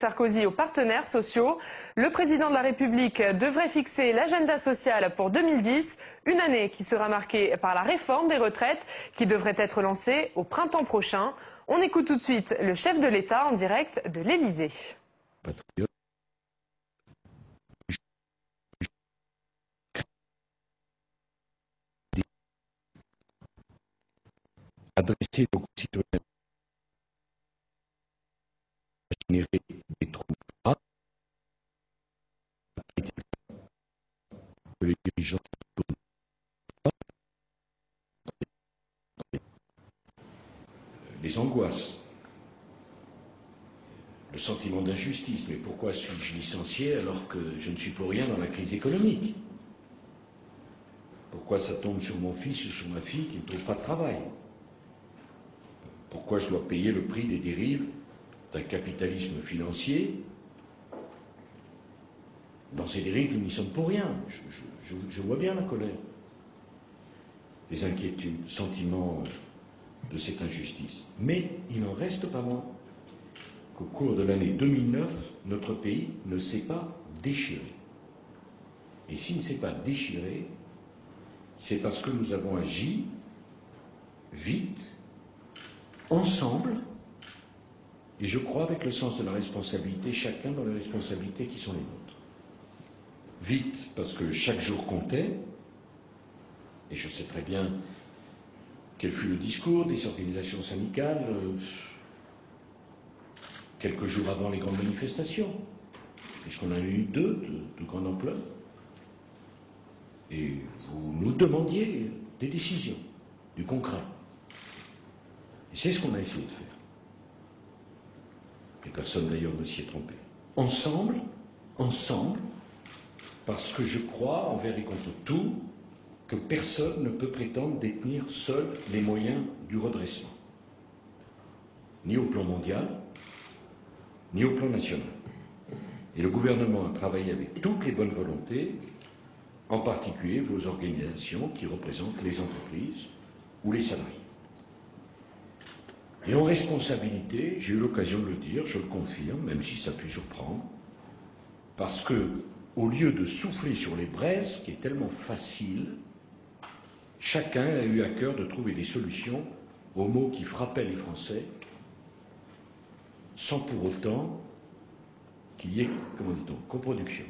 Sarkozy aux partenaires sociaux. Le président de la République devrait fixer l'agenda social pour 2010, une année qui sera marquée par la réforme des retraites qui devrait être lancée au printemps prochain. On écoute tout de suite le chef de l'État en direct de l'Élysée. Adresser aux concitoyens générer des troubles graves que les dirigeants les angoisses, le sentiment d'injustice. Mais pourquoi suis-je licencié alors que je ne suis pour rien dans la crise économique? Pourquoi ça tombe sur mon fils ou sur ma fille qui ne trouve pas de travail? Pourquoi je dois payer le prix des dérives d'un capitalisme financier? Dans ces dérives, nous n'y sommes pour rien. Je vois bien la colère, les inquiétudes, sentiments de cette injustice. Mais il n'en reste pas moins qu'au cours de l'année 2009, notre pays ne s'est pas déchiré. Et s'il ne s'est pas déchiré, c'est parce que nous avons agi vite, ensemble, et je crois avec le sens de la responsabilité, chacun dans les responsabilités qui sont les nôtres. Vite, parce que chaque jour comptait, et je sais très bien quel fut le discours des organisations syndicales quelques jours avant les grandes manifestations, puisqu'on en a eu deux de grande ampleur, et vous nous demandiez des décisions, du concret. Et c'est ce qu'on a essayé de faire. Et personne d'ailleurs ne s'y est trompé. Ensemble, parce que je crois, envers et contre tout, que personne ne peut prétendre détenir seul les moyens du redressement. Ni au plan mondial, ni au plan national. Et le gouvernement a travaillé avec toutes les bonnes volontés, en particulier vos organisations qui représentent les entreprises ou les salariés. Et en responsabilité, j'ai eu l'occasion de le dire, je le confirme, même si ça peut surprendre, parce que, au lieu de souffler sur les braises, qui est tellement facile, chacun a eu à cœur de trouver des solutions aux maux qui frappaient les Français, sans pour autant qu'il y ait, comment dit-on, coproduction.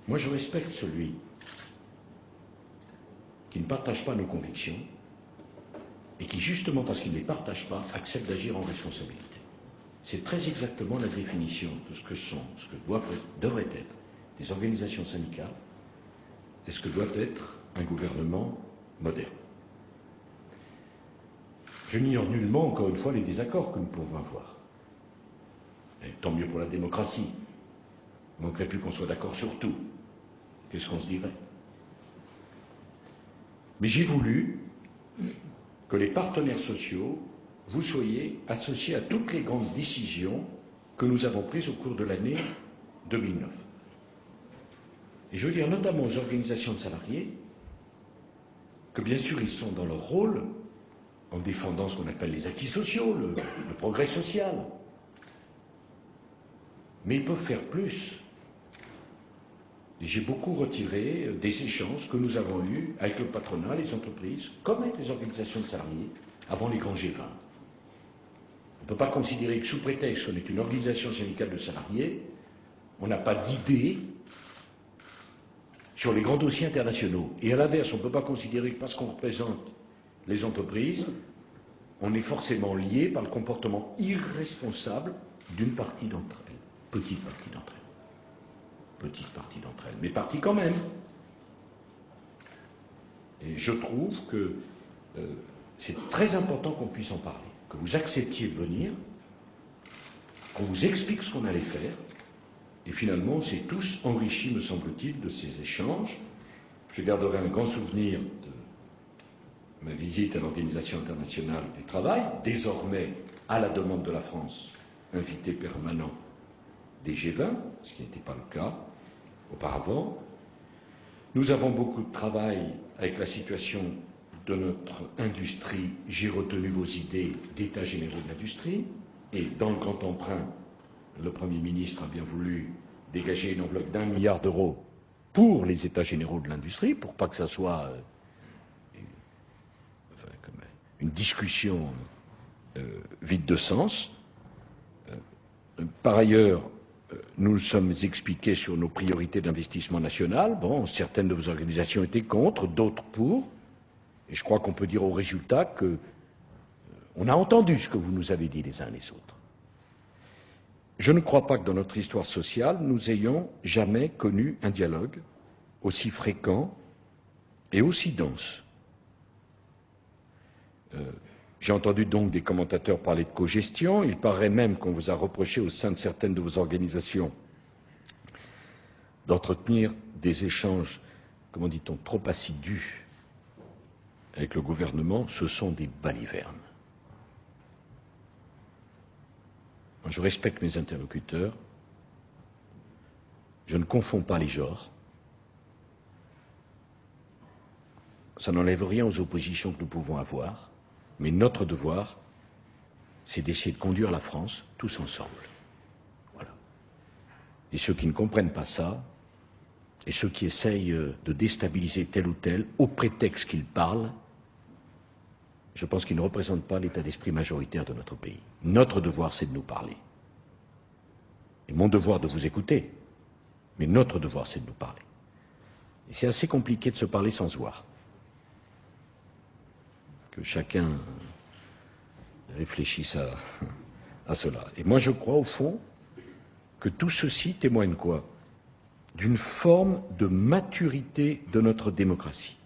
Moi, je respecte celui qui ne partage pas nos convictions, et qui, justement parce qu'il ne les partage pas, accepte d'agir en responsabilité. C'est très exactement la définition de ce que devraient être des organisations syndicales et ce que doit être un gouvernement moderne. Je n'ignore nullement, encore une fois, les désaccords que nous pouvons avoir. Et tant mieux pour la démocratie. Il ne manquerait plus qu'on soit d'accord sur tout. Qu'est-ce qu'on se dirait? Mais j'ai voulu que les partenaires sociaux, vous soyez associés à toutes les grandes décisions que nous avons prises au cours de l'année 2009. Et je veux dire notamment aux organisations de salariés que bien sûr ils sont dans leur rôle en défendant ce qu'on appelle les acquis sociaux, le progrès social. Mais ils peuvent faire plus. Et j'ai beaucoup retiré des échanges que nous avons eus avec le patronat, les entreprises, comme avec les organisations de salariés, avant les grands G20. On ne peut pas considérer que sous prétexte qu'on est une organisation syndicale de salariés, on n'a pas d'idée sur les grands dossiers internationaux. Et à l'inverse, on ne peut pas considérer que parce qu'on représente les entreprises, on est forcément lié par le comportement irresponsable d'une partie d'entre elles, petite partie d'entre elles. Petite partie d'entre elles, mais partie quand même. Et je trouve que c'est très important qu'on puisse en parler, que vous acceptiez de venir, qu'on vous explique ce qu'on allait faire, et finalement on s'est tous enrichis, me semble-t-il, de ces échanges. Je garderai un grand souvenir de ma visite à l'Organisation internationale du travail, désormais, à la demande de la France, invité permanent des G20, ce qui n'était pas le cas auparavant. Nous avons beaucoup de travail avec la situation de notre industrie. J'ai retenu vos idées d'état généraux de l'industrie. Et dans le grand emprunt, le Premier ministre a bien voulu dégager une enveloppe d'1 milliard d'euros pour les États généraux de l'industrie, pour pas que ça soit comme une discussion vide de sens. Par ailleurs, nous nous sommes expliqués sur nos priorités d'investissement national. Bon, certaines de vos organisations étaient contre, d'autres pour. Et je crois qu'on peut dire au résultat que on a entendu ce que vous nous avez dit les uns les autres. Je ne crois pas que dans notre histoire sociale, nous ayons jamais connu un dialogue aussi fréquent et aussi dense. J'ai entendu donc des commentateurs parler de cogestion. Il paraît même qu'on vous a reproché au sein de certaines de vos organisations d'entretenir des échanges, comment dit-on, trop assidus avec le gouvernement. Ce sont des balivernes. Je respecte mes interlocuteurs. Je ne confonds pas les genres. Ça n'enlève rien aux oppositions que nous pouvons avoir. Mais notre devoir, c'est d'essayer de conduire la France tous ensemble. Voilà. Et ceux qui ne comprennent pas ça, et ceux qui essayent de déstabiliser tel ou tel, au prétexte qu'ils parlent, je pense qu'ils ne représentent pas l'état d'esprit majoritaire de notre pays. Notre devoir, c'est de nous parler. Et mon devoir de vous écouter. Mais notre devoir, c'est de nous parler. Et c'est assez compliqué de se parler sans se voir. Que chacun réfléchisse à cela. Et moi, je crois, au fond, que tout ceci témoigne quoi? D'une forme de maturité de notre démocratie.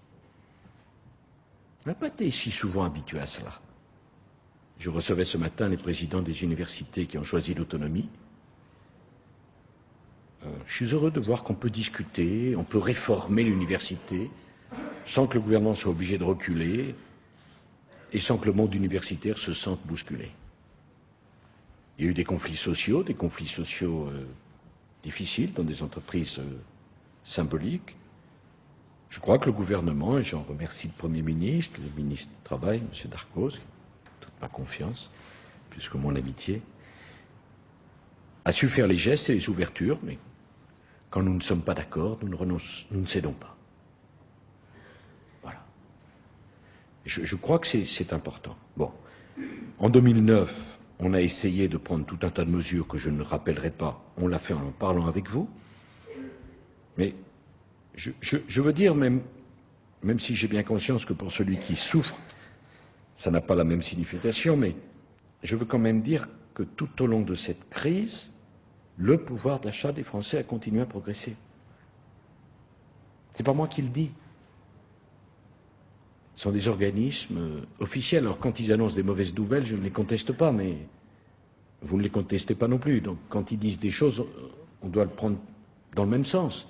On n'a pas été si souvent habitué à cela. Je recevais ce matin les présidents des universités qui ont choisi l'autonomie. Je suis heureux de voir qu'on peut discuter, on peut réformer l'université sans que le gouvernement soit obligé de reculer et sans que le monde universitaire se sente bousculé. Il y a eu des conflits sociaux difficiles dans des entreprises symboliques. Je crois que le gouvernement, et j'en remercie le Premier ministre, le ministre du Travail, M. Darcos, toute ma confiance, plus que mon amitié, a su faire les gestes et les ouvertures, mais quand nous ne sommes pas d'accord, nous ne cédons pas. Voilà. Je crois que c'est important. Bon. En 2009, on a essayé de prendre tout un tas de mesures que je ne rappellerai pas. On l'a fait en parlant avec vous. Mais je veux dire, même si j'ai bien conscience que pour celui qui souffre, ça n'a pas la même signification, mais je veux quand même dire que tout au long de cette crise, le pouvoir d'achat des Français a continué à progresser. C'est pas moi qui le dis. Ce sont des organismes officiels. Alors quand ils annoncent des mauvaises nouvelles, je ne les conteste pas, mais vous ne les contestez pas non plus. Donc quand ils disent des choses, on doit le prendre dans le même sens.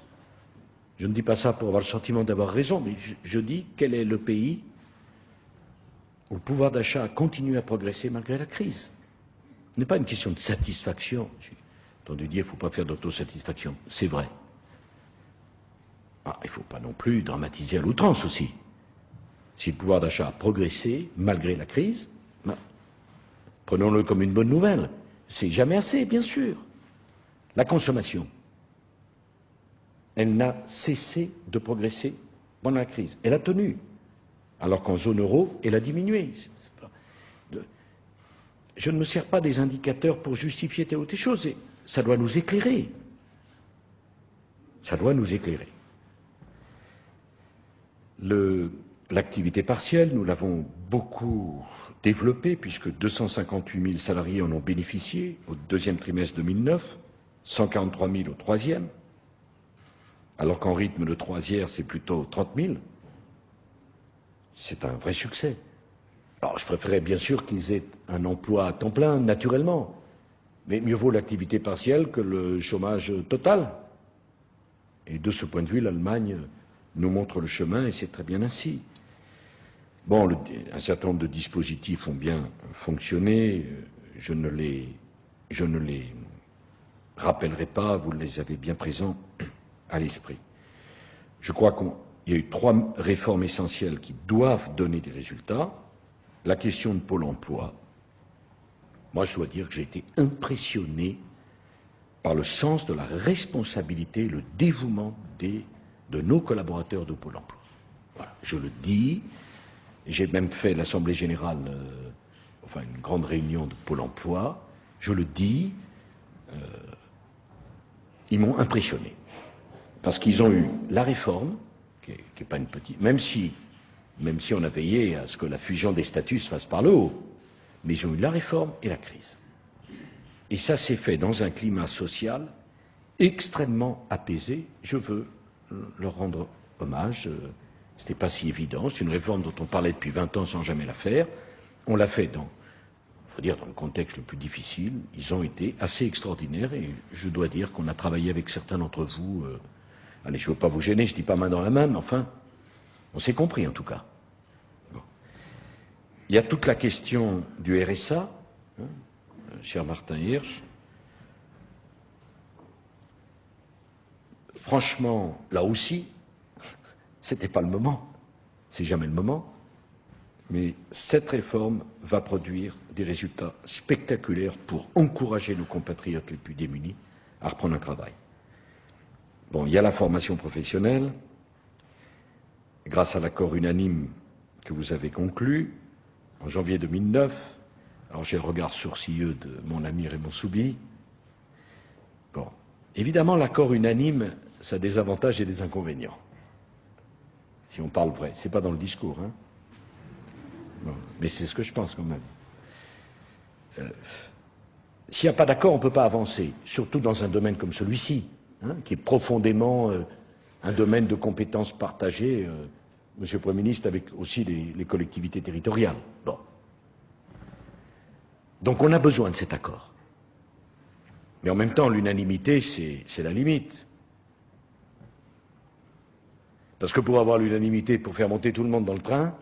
Je ne dis pas ça pour avoir le sentiment d'avoir raison, mais je dis quel est le pays où le pouvoir d'achat a continué à progresser malgré la crise. Ce n'est pas une question de satisfaction. J'ai entendu dire qu'il ne faut pas faire d'autosatisfaction. C'est vrai. Ah, il ne faut pas non plus dramatiser à l'outrance aussi. Si le pouvoir d'achat a progressé malgré la crise, prenons-le comme une bonne nouvelle. C'est jamais assez, bien sûr. La consommation, elle n'a cessé de progresser pendant la crise. Elle a tenu, alors qu'en zone euro, elle a diminué. Je ne me sers pas des indicateurs pour justifier telle ou telle chose. Ça doit nous éclairer. Ça doit nous éclairer. L'activité partielle, nous l'avons beaucoup développée, puisque 258 000 salariés en ont bénéficié au deuxième trimestre 2009, 143 000 au troisième, alors qu'en rythme de croisière, c'est plutôt 30 000. C'est un vrai succès. Alors, je préférais bien sûr qu'ils aient un emploi à temps plein, naturellement. Mais mieux vaut l'activité partielle que le chômage total. Et de ce point de vue, l'Allemagne nous montre le chemin, et c'est très bien ainsi. Bon, un certain nombre de dispositifs ont bien fonctionné. Je ne les rappellerai pas, vous les avez bien présents à l'esprit. Je crois qu'il y a eu 3 réformes essentielles qui doivent donner des résultats. La question de Pôle emploi. moi je dois dire que j'ai été impressionné par le sens de la responsabilité, le dévouement de nos collaborateurs de Pôle emploi. Voilà, je le dis, j'ai même fait l'Assemblée générale, enfin une grande réunion de Pôle emploi, je le dis, ils m'ont impressionné. Parce qu'ils ont eu la réforme, qui n'est pas une petite, même si on a veillé à ce que la fusion des statuts se fasse par le haut, mais ils ont eu la réforme et la crise. Et ça s'est fait dans un climat social extrêmement apaisé. Je veux leur rendre hommage. Ce n'était pas si évident. C'est une réforme dont on parlait depuis 20 ans sans jamais la faire. On l'a fait dans le contexte le plus difficile. Ils ont été assez extraordinaires et je dois dire qu'on a travaillé avec certains d'entre vous. Allez, je ne veux pas vous gêner, je ne dis pas main dans la main, mais enfin, on s'est compris en tout cas. Bon. Il y a toute la question du RSA. Cher Martin Hirsch, franchement, là aussi, c'était pas le moment, c'est jamais le moment, mais cette réforme va produire des résultats spectaculaires pour encourager nos compatriotes les plus démunis à reprendre un travail. Bon, il y a la formation professionnelle, grâce à l'accord unanime que vous avez conclu en janvier 2009. Alors j'ai le regard sourcilleux de mon ami Raymond Soubi. Bon, évidemment, l'accord unanime, ça a des avantages et des inconvénients. Si on parle vrai, c'est pas dans le discours, hein. Bon, mais c'est ce que je pense quand même. S'il n'y a pas d'accord, on ne peut pas avancer, surtout dans un domaine comme celui-ci, hein, qui est profondément un domaine de compétences partagées, Monsieur le Premier ministre, avec aussi les collectivités territoriales. Bon. Donc on a besoin de cet accord. Mais en même temps, l'unanimité, c'est la limite. Parce que pour avoir l'unanimité, pour faire monter tout le monde dans le train,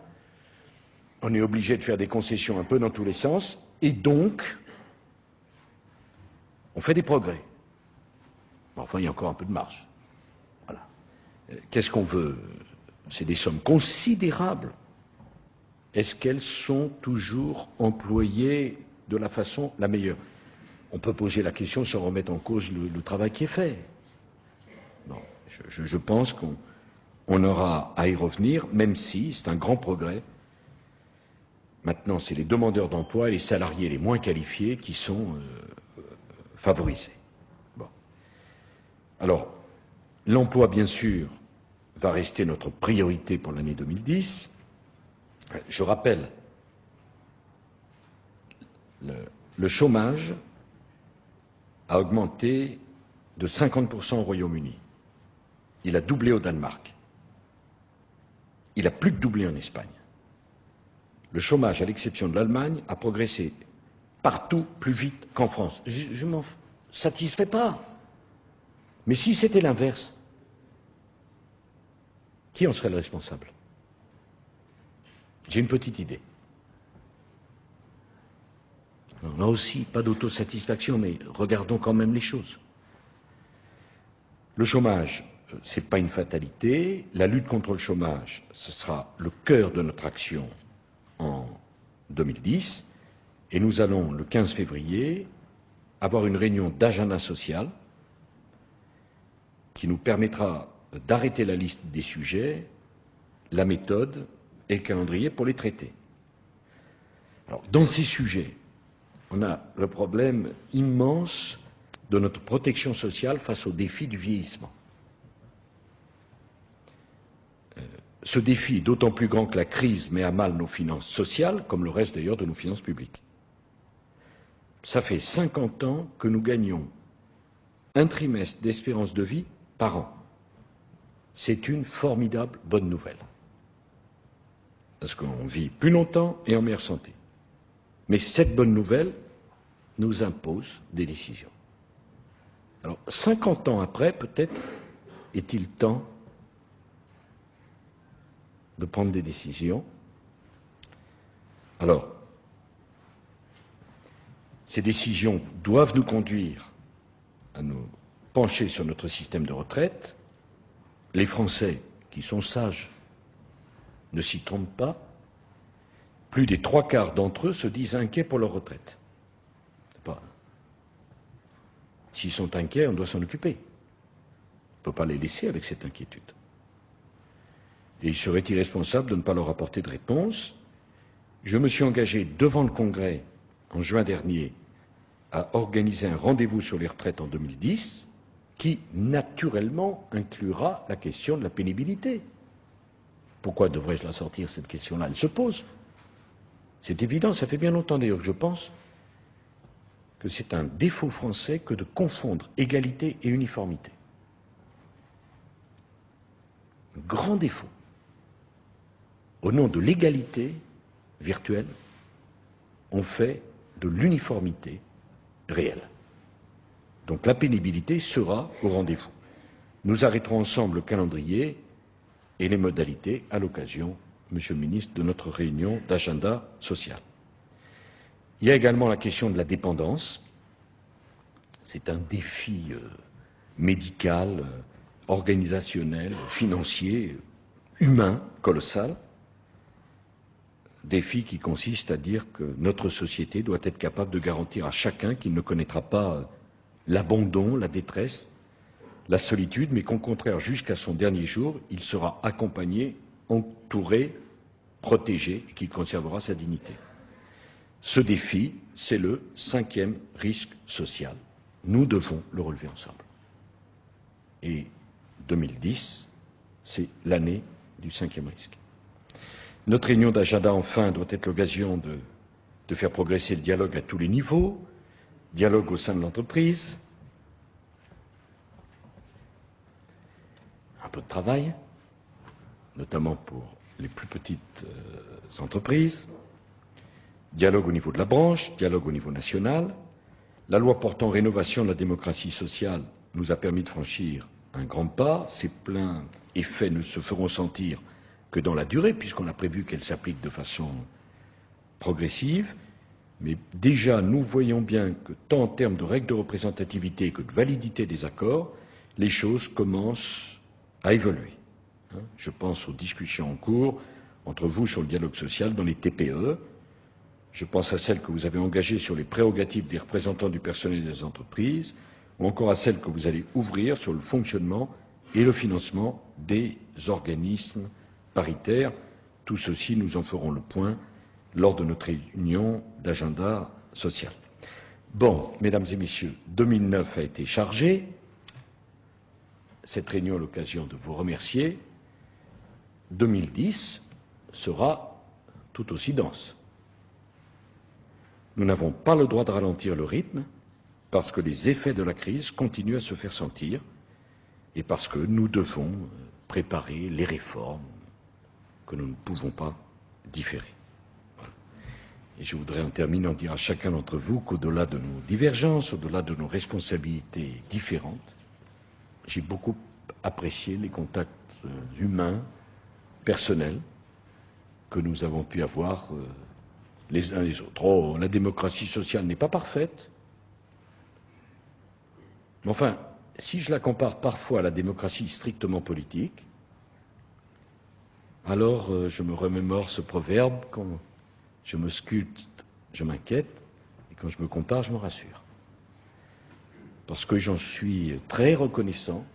on est obligé de faire des concessions un peu dans tous les sens, et donc, on fait des progrès. Mais enfin, il y a encore un peu de marge. Voilà. Qu'est-ce qu'on veut? C'est des sommes considérables. Est-ce qu'elles sont toujours employées de la façon la meilleure? On peut poser la question sans remettre en cause le travail qui est fait. Bon, je pense qu'on aura à y revenir, même si c'est un grand progrès. Maintenant, c'est les demandeurs d'emploi et les salariés les moins qualifiés qui sont favorisés. Bon. Alors, l'emploi, bien sûr, va rester notre priorité pour l'année 2010. Je rappelle, le chômage a augmenté de 50% au Royaume-Uni. Il a doublé au Danemark. Il a plus que doublé en Espagne. Le chômage, à l'exception de l'Allemagne, a progressé partout plus vite qu'en France. Je m'en satisfais pas. Mais si c'était l'inverse, qui en serait le responsable? J'ai une petite idée. Alors, là aussi, pas d'autosatisfaction, mais regardons quand même les choses. Le chômage, ce n'est pas une fatalité. La lutte contre le chômage, ce sera le cœur de notre action en 2010. Et nous allons, le 15 février, avoir une réunion d'agenda social qui nous permettra d'arrêter la liste des sujets, la méthode et le calendrier pour les traiter. Alors, dans ces sujets, on a le problème immense de notre protection sociale face au défi du vieillissement. Ce défi est d'autant plus grand que la crise met à mal nos finances sociales, comme le reste d'ailleurs de nos finances publiques. Ça fait 50 ans que nous gagnons un trimestre d'espérance de vie par an. C'est une formidable bonne nouvelle. Parce qu'on vit plus longtemps et en meilleure santé. Mais cette bonne nouvelle nous impose des décisions. Alors, 50 ans après, peut-être, est-il temps de prendre des décisions. Alors, ces décisions doivent nous conduire à nous pencher sur notre système de retraite. Les Français, qui sont sages, ne s'y trompent pas. Plus des 3/4 d'entre eux se disent inquiets pour leur retraite. S'ils sont inquiets, on doit s'en occuper. On ne peut pas les laisser avec cette inquiétude. Et il serait irresponsable de ne pas leur apporter de réponse. Je me suis engagé devant le Congrès, en juin dernier, à organiser un rendez-vous sur les retraites en 2010, qui, naturellement, inclura la question de la pénibilité. Pourquoi devrais-je la sortir, cette question-là? Elle se pose. C'est évident, ça fait bien longtemps d'ailleurs que je pense que c'est un défaut français que de confondre égalité et uniformité. Un grand défaut. Au nom de l'égalité virtuelle, on fait de l'uniformité réelle. Donc la pénibilité sera au rendez-vous. Nous arrêterons ensemble le calendrier et les modalités à l'occasion, Monsieur le ministre, de notre réunion d'agenda social. Il y a également la question de la dépendance. C'est un défi médical, organisationnel, financier, humain, colossal. Défi qui consiste à dire que notre société doit être capable de garantir à chacun qu'il ne connaîtra pas l'abandon, la détresse, la solitude, mais qu'au contraire, jusqu'à son dernier jour, il sera accompagné, entouré, protégé, et qu'il conservera sa dignité. Ce défi, c'est le 5e risque social. Nous devons le relever ensemble. Et 2010, c'est l'année du 5e risque. Notre réunion d'agenda, enfin, doit être l'occasion de faire progresser le dialogue à tous les niveaux, dialogue au sein de l'entreprise, un peu de travail, notamment pour les plus petites entreprises, dialogue au niveau de la branche, dialogue au niveau national. La loi portant rénovation de la démocratie sociale nous a permis de franchir un grand pas. Ces pleins effets ne se feront sentir que dans la durée, puisqu'on a prévu qu'elle s'applique de façon progressive. Mais déjà, nous voyons bien que, tant en termes de règles de représentativité que de validité des accords, les choses commencent à évoluer. Je pense aux discussions en cours entre vous sur le dialogue social dans les TPE. Je pense à celles que vous avez engagées sur les prérogatives des représentants du personnel des entreprises, ou encore à celles que vous allez ouvrir sur le fonctionnement et le financement des organismes paritaires. Tout ceci, nous en ferons le point lors de notre réunion d'agenda social. Bon, mesdames et messieurs, 2009 a été chargé. Cette réunion est l'occasion de vous remercier. 2010 sera tout aussi dense. Nous n'avons pas le droit de ralentir le rythme parce que les effets de la crise continuent à se faire sentir et parce que nous devons préparer les réformes que nous ne pouvons pas différer. Voilà. Et je voudrais en terminant dire à chacun d'entre vous qu'au-delà de nos divergences, au-delà de nos responsabilités différentes, j'ai beaucoup apprécié les contacts humains, personnels, que nous avons pu avoir les uns les autres. Oh, la démocratie sociale n'est pas parfaite. Mais enfin, si je la compare parfois à la démocratie strictement politique, alors je me remémore ce proverbe: quand je me sculpte, je m'inquiète, et quand je me compare, je me rassure. Parce que j'en suis très reconnaissant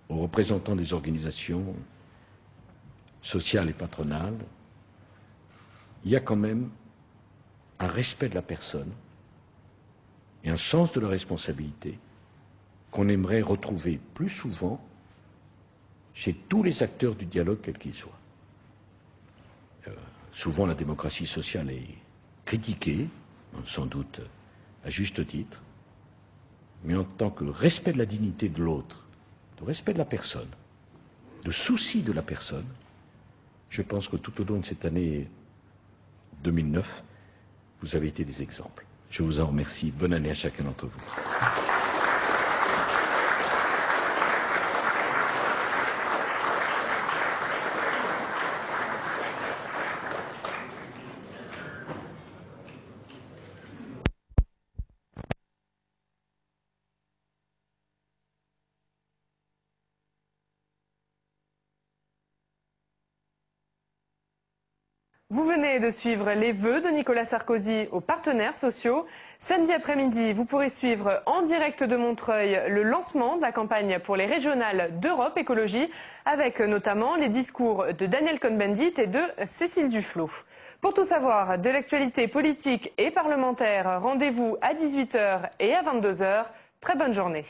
aux représentants des organisations sociales et patronales. Il y a quand même un respect de la personne et un sens de la responsabilité qu'on aimerait retrouver plus souvent chez tous les acteurs du dialogue, quels qu'ils soient. Souvent, la démocratie sociale est critiquée, sans doute à juste titre, mais en tant que respect de la dignité de l'autre, de respect de la personne, de souci de la personne, je pense que tout au long de cette année 2009, vous avez été des exemples. Je vous en remercie. Bonne année à chacun d'entre vous. Vous venez de suivre les vœux de Nicolas Sarkozy aux partenaires sociaux. Samedi après-midi, vous pourrez suivre en direct de Montreuil le lancement de la campagne pour les régionales d'Europe Écologie, avec notamment les discours de Daniel Cohn-Bendit et de Cécile Duflot. Pour tout savoir de l'actualité politique et parlementaire, rendez-vous à 18 h et à 22 h. Très bonne journée.